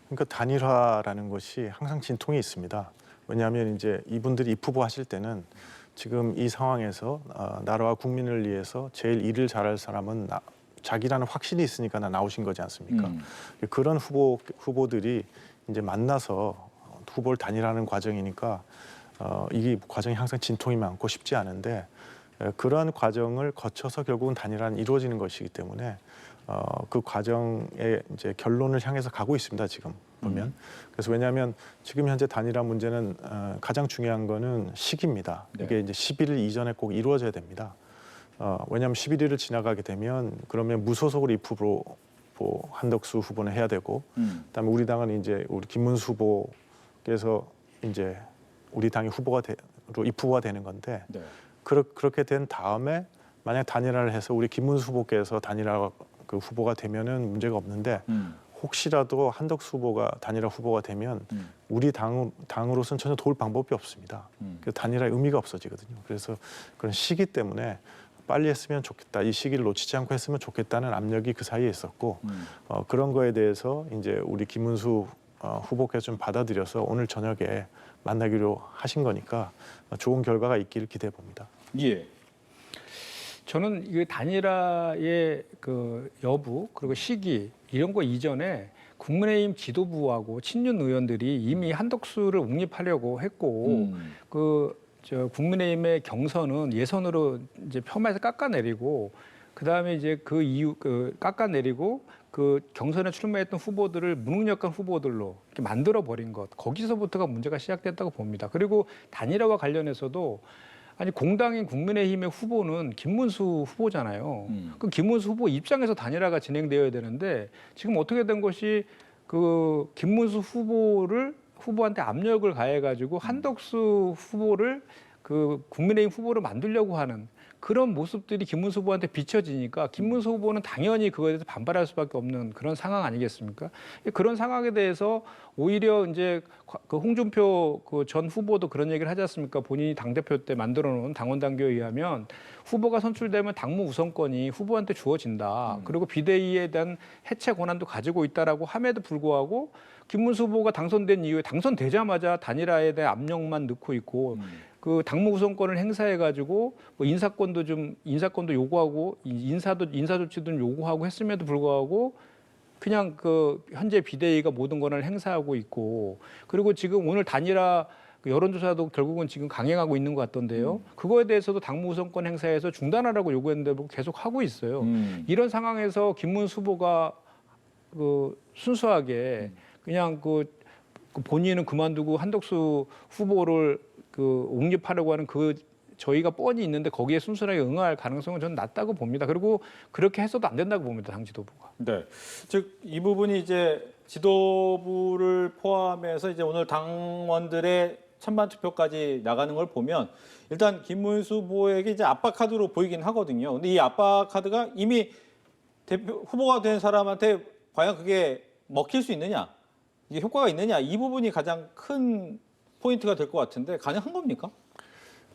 그러니까 단일화라는 것이 항상 진통이 있습니다. 왜냐하면 이제 이분들이 입후보 하실 때는 지금 이 상황에서 나라와 국민을 위해서 제일 일을 잘할 사람은 자기라는 확신이 있으니까 나오신 거지 않습니까? 그런 후보들이 이제 만나서 후보를 단일화하는 과정이니까 이 과정이 항상 진통이 많고 쉽지 않은데 그러한 과정을 거쳐서 결국은 단일화는 이루어지는 것이기 때문에 그 과정의 이제 결론을 향해서 가고 있습니다. 지금 보면. 그래서 왜냐하면 지금 현재 단일화 문제는 가장 중요한 거는 시기입니다. 네. 이게 이제 11일 이전에 꼭 이루어져야 됩니다. 왜냐하면 11일을 지나가게 되면 그러면 무소속으로 입후보 한덕수 후보는 해야 되고 그다음에 우리 당은 이제 우리 김문수 후보께서 이제 우리 당의 입후보가 되는 건데 네. 그렇게 된 다음에 만약 단일화를 해서 우리 김문수 후보께서 단일화 그 후보가 되면은 문제가 없는데 혹시라도 한덕수 후보가 단일화 후보가 되면 우리 당으로서는 전혀 도울 방법이 없습니다. 그 단일화의 의미가 없어지거든요. 그래서 그런 시기 때문에 빨리 했으면 좋겠다. 이 시기를 놓치지 않고 했으면 좋겠다는 압력이 그 사이에 있었고 그런 거에 대해서 이제 우리 김문수 후보께서 좀 받아들여서 오늘 저녁에 만나기로 하신 거니까 좋은 결과가 있기를 기대해 봅니다. 예. 저는 이 단일화의 그 여부 그리고 시기 이런 거 이전에 국민의힘 지도부하고 친윤 의원들이 이미 한덕수를 옹립하려고 했고 저 국민의힘의 경선은 예선으로 이제 폄하해서 깎아내리고 그다음에 이제 그 이후 깎아내리고 그 경선에 출마했던 후보들을 무능력한 후보들로 이렇게 만들어 버린 것 거기서부터가 문제가 시작됐다고 봅니다. 그리고 단일화와 관련해서도 아니 공당인 국민의힘의 후보는 김문수 후보잖아요. 그 김문수 후보 입장에서 단일화가 진행되어야 되는데 지금 어떻게 된 것이 그 김문수 후보한테 압력을 가해가지고 한덕수 후보를 그 국민의힘 후보로 만들려고 하는 그런 모습들이 김문수 후보한테 비춰지니까 김문수 후보는 당연히 그거에 대해서 반발할 수밖에 없는 그런 상황 아니겠습니까? 그런 상황에 대해서 오히려 이제 그 홍준표 그 전 후보도 그런 얘기를 하지 않습니까? 본인이 당대표 때 만들어 놓은 당원 당규에 의하면 후보가 선출되면 당무 우선권이 후보한테 주어진다. 그리고 비대위에 대한 해체 권한도 가지고 있다라고 함에도 불구하고 김문수 후보가 당선된 이후에 당선되자마자 단일화에 대한 압력만 넣고 있고 그 당무 우선권을 행사해 가지고 뭐 인사권도 요구하고 인사 조치도 좀 요구하고 했음에도 불구하고 그냥 그 현재 비대위가 모든 권한을 행사하고 있고 그리고 지금 오늘 단일화 그 여론조사도 결국은 지금 강행하고 있는 것 같던데요. 그거에 대해서도 당무 우선권 행사해서 중단하라고 요구했는데 계속 하고 있어요. 이런 상황에서 김문수 후보가 그 순수하게 그냥 그 본인은 그만두고 한덕수 후보를 그 옹립하려고 하는 그 저희가 뻔히 있는데 거기에 순순하게 응할 가능성은 저는 낮다고 봅니다. 그리고 그렇게 해서도 안 된다고 봅니다. 당 지도부가. 네. 즉 이 부분이 이제 지도부를 포함해서 이제 오늘 당원들의 찬반 투표까지 나가는 걸 보면 일단 김문수 후보에게 이제 압박 카드로 보이긴 하거든요. 근데 이 압박 카드가 이미 대표 후보가 된 사람한테 과연 그게 먹힐 수 있느냐, 이게 효과가 있느냐, 이 부분이 가장 큰 포인트가 될 것 같은데 가능한 겁니까?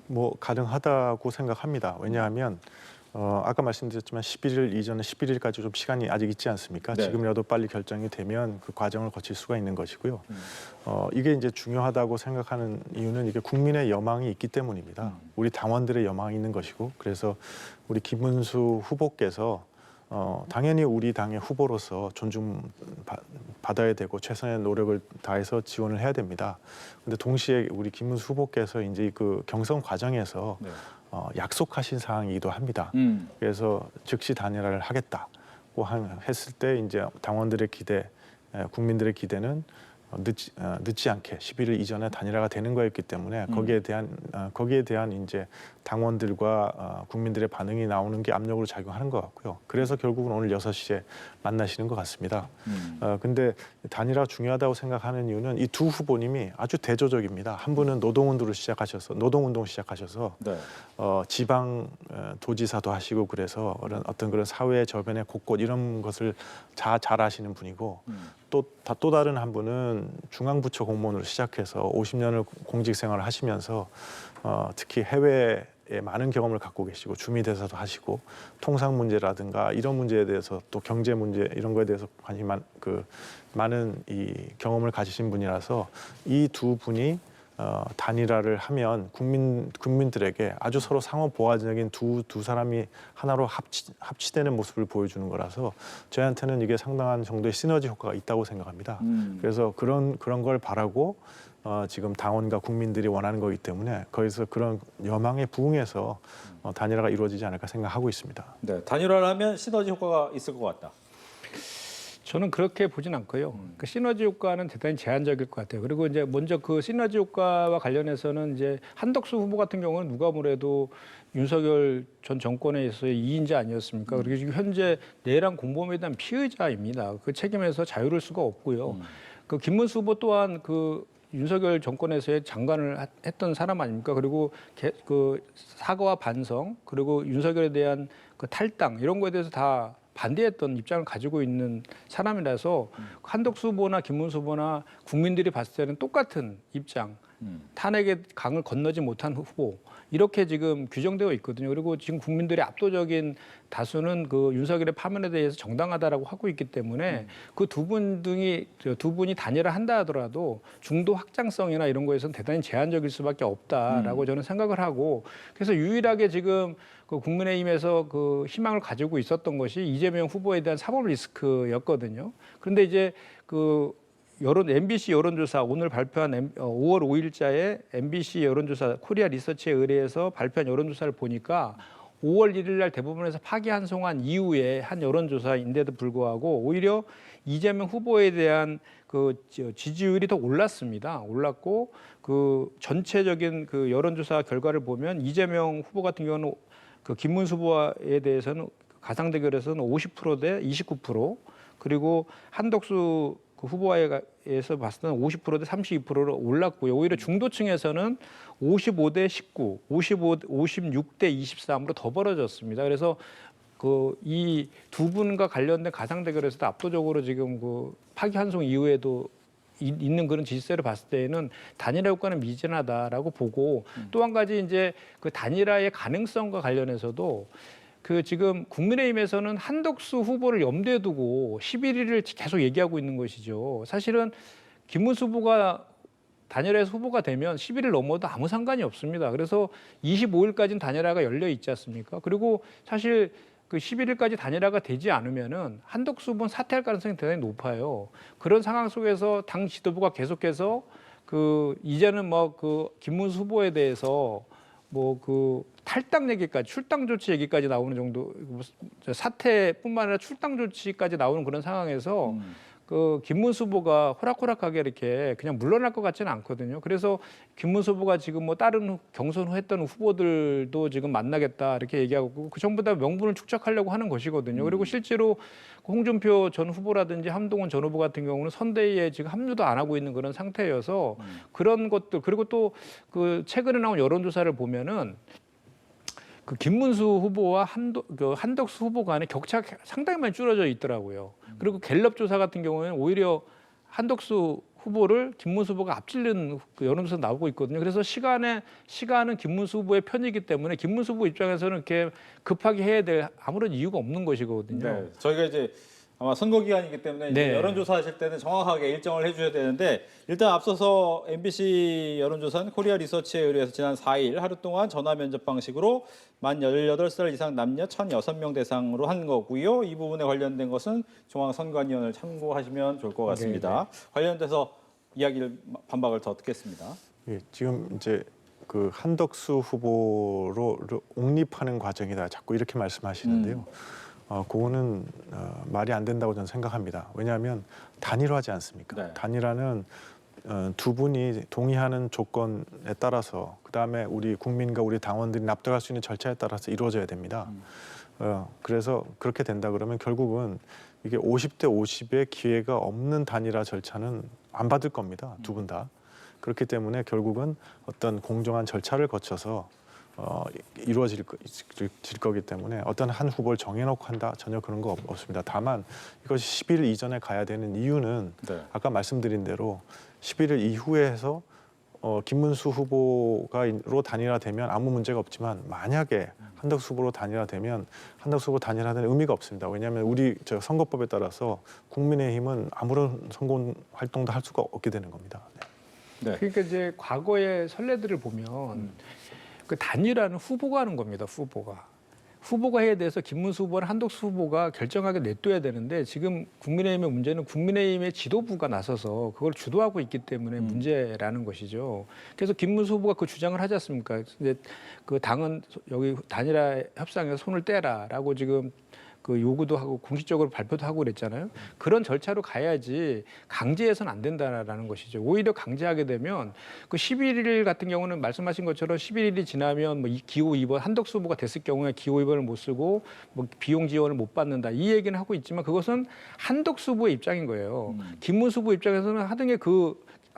뭐 가능하다고 생각합니다. 왜냐하면 아까 말씀드렸지만 11일 이전에 11일까지 좀 시간이 아직 있지 않습니까? 네. 지금이라도 빨리 결정이 되면 그 과정을 거칠 수가 있는 것이고요. 이게 이제 중요하다고 생각하는 이유는 이게 국민의 여망이 있기 때문입니다. 우리 당원들의 여망이 있는 것이고 그래서 우리 김문수 후보께서 당연히 우리 당의 후보로서 존중받아야 되고 최선의 노력을 다해서 지원을 해야 됩니다. 근데 동시에 우리 김문수 후보께서 이제 그 경선 과정에서 네. 약속하신 사항이기도 합니다. 그래서 즉시 단일화를 하겠다고 했을 때 이제 당원들의 기대, 국민들의 기대는 늦지 않게 11일 이전에 단일화가 되는 거였기 때문에 거기에 대한 이제 당원들과 국민들의 반응이 나오는 게 압력으로 작용하는 것 같고요. 그래서 결국은 오늘 6시에 만나시는 것 같습니다. 근데 단일화 중요하다고 생각하는 이유는 이 두 후보님이 아주 대조적입니다. 한 분은 노동운동 시작하셔서 네. 지방 도지사도 하시고 그래서 어떤 그런 사회 저변의 곳곳 이런 것을 잘 아시는 분이고 또 다른 한 분은 중앙부처 공무원으로 시작해서 50년을 공직 생활을 하시면서 특히 해외에 많은 경험을 갖고 계시고 주미대사도 하시고 통상 문제라든가 이런 문제에 대해서 또 경제 문제 이런 거에 대해서 관심이 많은 이 경험을 가지신 분이라서 이 두 분이 단일화를 하면 국민들에게 아주 서로 상호 보완적인 두 사람이 하나로 합치되는 모습을 보여주는 거라서 저희한테는 이게 상당한 정도의 시너지 효과가 있다고 생각합니다. 그래서 그런 걸 바라고 지금 당원과 국민들이 원하는 거기 때문에 거기서 그런 여망에 부응해서 단일화가 이루어지지 않을까 생각하고 있습니다. 네. 단일화를 하면 시너지 효과가 있을 것 같다. 저는 그렇게 보진 않고요. 그 시너지 효과는 대단히 제한적일 것 같아요. 그리고 이제 먼저 그 시너지 효과와 관련해서는 이제 한덕수 후보 같은 경우는 누가 뭐래도 윤석열 전 정권에 있어서의 2인자 아니었습니까? 그리고 지금 현재 내란 공범에 대한 피의자입니다. 그 책임에서 자유로울 수가 없고요. 그 김문수 후보 또한 그 윤석열 정권에서의 장관을 했던 사람 아닙니까? 그리고 그 사과와 반성 그리고 윤석열에 대한 그 탈당 이런 거에 대해서 다 반대했던 입장을 가지고 있는 사람이라서 한덕수 후보나 김문수 후보나 국민들이 봤을 때는 똑같은 입장, 탄핵의 강을 건너지 못한 후보 이렇게 지금 규정되어 있거든요. 그리고 지금 국민들의 압도적인 다수는 그 윤석열의 파면에 대해서 정당하다라고 하고 있기 때문에 그 두 분이 단일화 한다 하더라도 중도 확장성이나 이런 거에서는 대단히 제한적일 수밖에 없다라고 저는 생각을 하고, 그래서 유일하게 지금 그 국민의힘에서 그 희망을 가지고 있었던 것이 이재명 후보에 대한 사법 리스크였거든요. 그런데 이제 그 MBC 여론조사 오늘 발표한 5월 5일자에 MBC 여론조사 코리아 리서치에 의뢰해서 발표한 여론조사를 보니까 5월 1일 날 대법원에서 파기환송한 이후에 한 여론조사인데도 불구하고 오히려 이재명 후보에 대한 그 지지율이 더 올랐습니다. 올랐고 그 전체적인 그 여론조사 결과를 보면 이재명 후보 같은 경우는 그 김문수 후보에 대해서는 가상대결에서는 50%대 29%, 그리고 한덕수 그 후보에서 봤을 때는 50%대 32%로 올랐고요. 오히려 중도층에서는 55대 19, 56대 23으로 더 벌어졌습니다. 그래서 그 이 두 분과 관련된 가상 대결에서도 압도적으로 지금 그 파기환송 이후에도 있는 그런 지지세를 봤을 때에는 단일화 효과는 미진하다라고 보고, 또 한 가지 이제 그 단일화의 가능성과 관련해서도 그 지금 국민의힘에서는 한덕수 후보를 염두에 두고 11일을 계속 얘기하고 있는 것이죠. 사실은 김문수 후보가 단일화에서 후보가 되면 11일 넘어도 아무 상관이 없습니다. 그래서 25일까지는 단일화가 열려 있지 않습니까? 그리고 사실 그 11일까지 단일화가 되지 않으면은 한덕수 후보는 사퇴할 가능성이 대단히 높아요. 그런 상황 속에서 당 지도부가 계속해서 그 이제는 뭐 그 김문수 후보에 대해서 뭐 그 탈당 얘기까지, 출당 조치 얘기까지 나오는 정도, 사퇴뿐만 아니라 출당 조치까지 나오는 그런 상황에서 그 김문수 후보가 호락호락하게 이렇게 그냥 물러날 것 같지는 않거든요. 그래서 김문수 후보가 지금 뭐 다른 경선 했던 후보들도 지금 만나겠다 이렇게 얘기하고 그 전부 다 명분을 축적하려고 하는 것이거든요. 그리고 실제로 홍준표 전 후보라든지 한동훈 전 후보 같은 경우는 선대위에 지금 합류도 안 하고 있는 그런 상태여서 그런 것들, 그리고 또 그 최근에 나온 여론조사를 보면은 그 김문수 후보와 한덕수 후보 간의 격차가 상당히 많이 줄어져 있더라고요. 그리고 갤럽 조사 같은 경우에는 오히려 한덕수 후보를 김문수 후보가 앞지르는 그 여론조사 나오고 있거든요. 그래서 시간은 김문수 후보의 편이기 때문에 김문수 후보 입장에서는 이렇게 급하게 해야 될 아무런 이유가 없는 것이거든요. 네, 저희가 이제 아마 선거 기간이기 때문에 이제 네. 여론조사 하실 때는 정확하게 일정을 해주셔야 되는데, 일단 앞서서 MBC 여론조사는 코리아 리서치에 의뢰해서 지난 4일 하루 동안 전화 면접 방식으로 만 18살 이상 남녀 1,006명 대상으로 한 거고요. 이 부분에 관련된 것은 중앙선관위원회를 참고하시면 좋을 것 같습니다. 관련돼서 이야기를 반박을 더 듣겠습니다. 예, 지금 이제 그 한덕수 후보로 옹립하는 과정이다 자꾸 이렇게 말씀하시는데요. 그거는 말이 안 된다고 저는 생각합니다. 왜냐하면 단일화지 않습니까? 네. 단일화는 두 분이 동의하는 조건에 따라서, 그다음에 우리 국민과 우리 당원들이 납득할 수 있는 절차에 따라서 이루어져야 됩니다. 그래서 그렇게 된다 그러면 결국은 이게 50대 50의 기회가 없는 단일화 절차는 안 받을 겁니다. 두 분 다. 그렇기 때문에 결국은 어떤 공정한 절차를 거쳐서 이루어질 거기 때문에 어떤 한 후보를 정해놓고 한다, 전혀 그런 거 없습니다. 다만 이것이 11일 이전에 가야 되는 이유는 네. 아까 말씀드린 대로 11일 이후에 해서 김문수 후보가로 단일화되면 아무 문제가 없지만, 만약에 한덕수 후보로 단일화되면 한덕수 후보 단일화되는 의미가 없습니다. 왜냐하면 우리 선거법에 따라서 국민의힘은 아무런 선거 활동도 할 수가 없게 되는 겁니다. 네. 네. 그러니까 이제 과거의 선례들을 보면 그 단일화는 후보가 하는 겁니다. 후보가 해야 돼서 김문수 후보나 한덕수 후보가 결정하게 내둬야 되는데, 지금 국민의힘의 문제는 국민의힘의 지도부가 나서서 그걸 주도하고 있기 때문에 문제라는 것이죠. 그래서 김문수 후보가 그 주장을 하지 않습니까? 근데 그 당은 여기 단일화 협상에서 손을 떼라라고 지금 그 요구도 하고 공식적으로 발표도 하고 그랬잖아요. 그런 절차로 가야지 강제해서는 안 된다라는 것이죠. 오히려 강제하게 되면 그 11일 같은 경우는 말씀하신 것처럼 11일이 지나면 뭐 기호 2번 한덕수 후보가 됐을 경우에 기호 2번을 못 쓰고 뭐 비용 지원을 못 받는다, 이 얘기는 하고 있지만 그것은 한덕수 후보의 입장인 거예요. 김문수 후보 입장에서는 하등의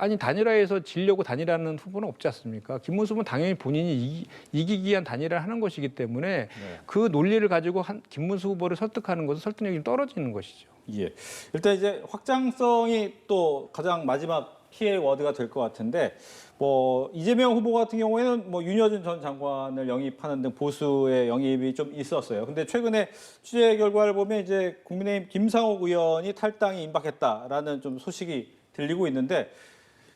아니 단일화에서 지려고 단일화하는 후보는 없지 않습니까? 김문수 후보는 당연히 본인이 이기기 위한 단일화를 하는 것이기 때문에 그 논리를 가지고 김문수 후보를 설득하는 것은 설득력이 떨어지는 것이죠. 예. 일단 이제 확장성이 또 가장 마지막 피해 워드가 될 것 같은데 뭐 이재명 후보 같은 경우에는 뭐 윤여준 전 장관을 영입하는 등 보수의 영입이 좀 있었어요. 근데 최근에 취재 결과를 보면 이제 국민의힘 김상욱 의원이 탈당이 임박했다라는 좀 소식이 들리고 있는데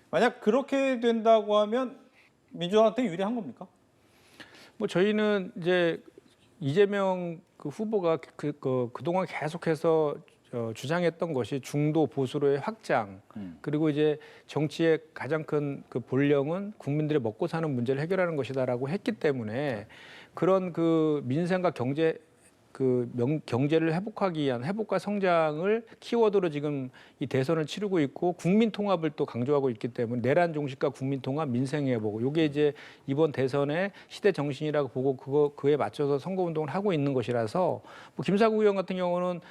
만약 그렇게 된다고 하면 민주당한테 유리한 겁니까? 뭐 저희는 이제 이재명 그 후보가 그동안 계속해서 주장했던 것이 중도 보수로의 확장 그리고 이제 정치의 가장 큰 그 본령은 국민들의 먹고 사는 문제를 해결하는 것이다라고 했기 때문에 그런 그 민생과 경제를 회복하기 위한 회복과 성장을 키워드로 지금 이 대선을 치르고 있고 국민 통합을 또 강조하고 있기 때문에 내란 종식과 국민 통합, 민생 회복 이게 이제 이번 대선의 시대 정신이라고 보고 그에 맞춰서 선거 운동을 하고 있는 것이라서 뭐 김사국 의원 같은 경우는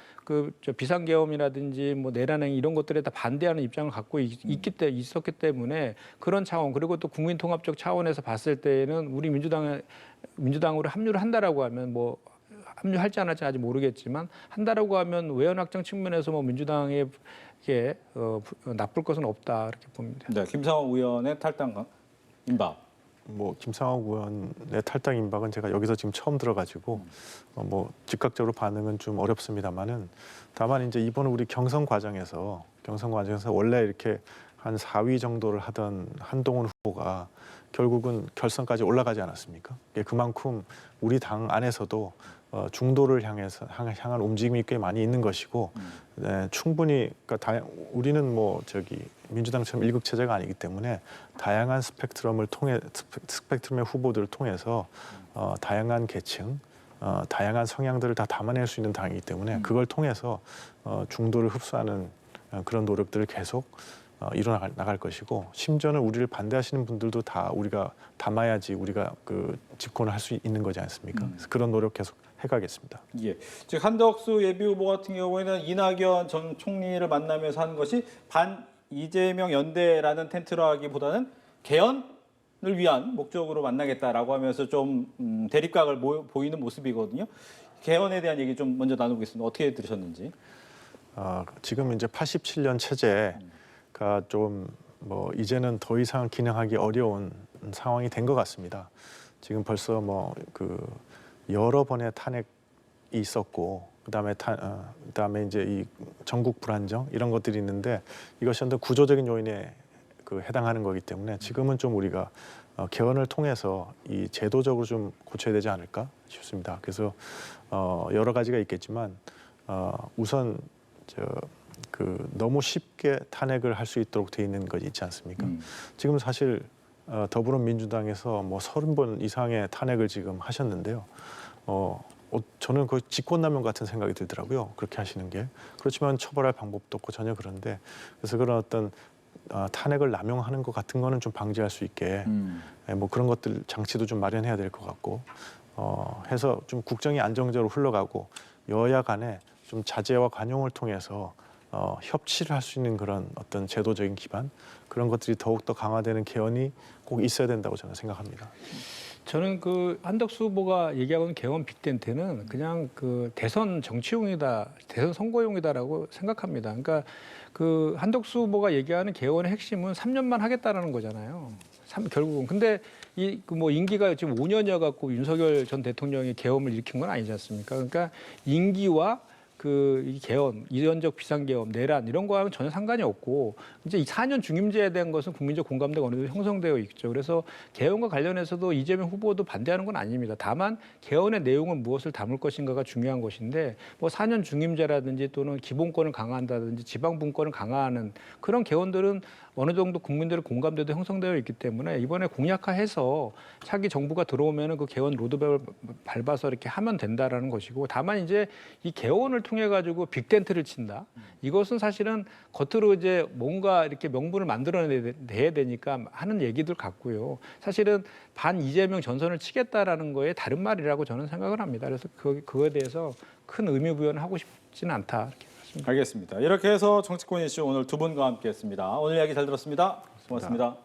비상계엄이라든지 뭐 내란행 이런 것들에 다 반대하는 입장을 갖고 있었기 때문에 그런 차원 그리고 또 국민 통합적 차원에서 봤을 때에는 우리 민주당으로 합류를 한다라고 하면 뭐 합류할지 안 할지 아직 모르겠지만 한다라고 하면 외연 확장 측면에서 뭐 민주당에게 나쁠 것은 없다 이렇게 봅니다. 네, 김상욱 의원의 탈당 임박. 뭐 김상욱 의원의 탈당 임박은 제가 여기서 지금 처음 들어가지고 뭐 즉각적으로 반응은 좀 어렵습니다만은 다만 이제 이번 우리 경선 과정에서 원래 이렇게 한 4위 정도를 하던 한동훈 후보가 결국은 결선까지 올라가지 않았습니까? 그만큼 우리 당 안에서도 중도를 향한 움직임이 꽤 많이 있는 것이고 네, 충분히 그러니까 우리는 뭐 민주당처럼 일극 체제가 아니기 때문에 다양한 스펙트럼의 후보들을 통해서 다양한 계층, 다양한 성향들을 다 담아낼 수 있는 당이기 때문에 그걸 통해서 중도를 흡수하는 그런 노력들을 계속 일어나갈 것이고 심지어는 우리를 반대하시는 분들도 다 우리가 담아야지 우리가 그 집권을 할 수 있는 거지 않습니까? 그래서 그런 노력 계속 해가겠습니다. 예. 즉 한덕수 예비 후보 같은 경우에는 이낙연 전 총리를 만나면서 한 것이 반 이재명 연대라는 텐트로 하기보다는 개헌을 위한 목적으로 만나겠다라고 하면서 좀 대립각을 보이는 모습이거든요. 개헌에 대한 얘기 좀 먼저 나누겠습니다. 어떻게 들으셨는지? 지금 이제 87년 체제가 좀 뭐 이제는 더 이상 기능하기 어려운 상황이 된 것 같습니다. 지금 벌써 뭐 여러 번의 탄핵이 있었고 그다음에 이제 이 전국 불안정 이런 것들이 있는데 이것이 어떤 구조적인 요인에 해당하는 거기 때문에 지금은 좀 우리가 개헌을 통해서 이 제도적으로 좀 고쳐야 되지 않을까 싶습니다. 그래서 여러 가지가 있겠지만 우선 너무 쉽게 탄핵을 할 수 있도록 돼 있는 것이 있지 않습니까? 지금 사실 더불어민주당에서 뭐 30번 이상의 탄핵을 지금 하셨는데요. 저는 거의 직권남용 같은 생각이 들더라고요. 그렇게 하시는 게. 그렇지만 처벌할 방법도 없고 전혀 그런데 그래서 그런 어떤 탄핵을 남용하는 것 같은 거는 좀 방지할 수 있게 뭐 그런 것들 장치도 좀 마련해야 될 것 같고 해서 좀 국정이 안정적으로 흘러가고 여야 간에 좀 자제와 관용을 통해서 협치를 할 수 있는 그런 어떤 제도적인 기반 그런 것들이 더욱더 강화되는 개헌이 꼭 있어야 된다고 저는 생각합니다. 저는 한덕수 후보가 얘기하고 있는 개헌 빅텐트는 그냥 대선 정치용이다, 대선 선거용이다라고 생각합니다. 그러니까 한덕수 후보가 얘기하는 개헌의 핵심은 3년만 하겠다라는 거잖아요. 결국은. 근데 뭐 임기가 지금 5년여 갖고 윤석열 전 대통령이 계엄을 일으킨 건 아니지 않습니까? 그러니까 임기와 이 개헌, 이전적 비상계엄, 내란 이런 거하고는 전혀 상관이 없고 이제 이 4년 중임제에 대한 것은 국민적 공감대가 어느 정도 형성되어 있죠. 그래서 개헌과 관련해서도 이재명 후보도 반대하는 건 아닙니다. 다만 개헌의 내용은 무엇을 담을 것인가가 중요한 것인데 뭐 4년 중임제라든지 또는 기본권을 강화한다든지 지방분권을 강화하는 그런 개헌들은 어느 정도 국민들의 공감대도 형성되어 있기 때문에 이번에 공약화해서 차기 정부가 들어오면은 그 개헌 로드맵을 밟아서 이렇게 하면 된다라는 것이고 다만 이제 이 개헌을 통해 가지고 빅텐트를 친다. 이것은 사실은 겉으로 이제 뭔가 이렇게 명분을 만들어내야 되니까 하는 얘기들 같고요. 사실은 반 이재명 전선을 치겠다라는 거에 다른 말이라고 저는 생각을 합니다. 그래서 그거에 대해서 큰 의미 부여는 하고 싶지는 않다. 이렇게. 알겠습니다. 이렇게 해서 정치권 이슈 오늘 두 분과 함께했습니다. 오늘 이야기 잘 들었습니다. 고맙습니다.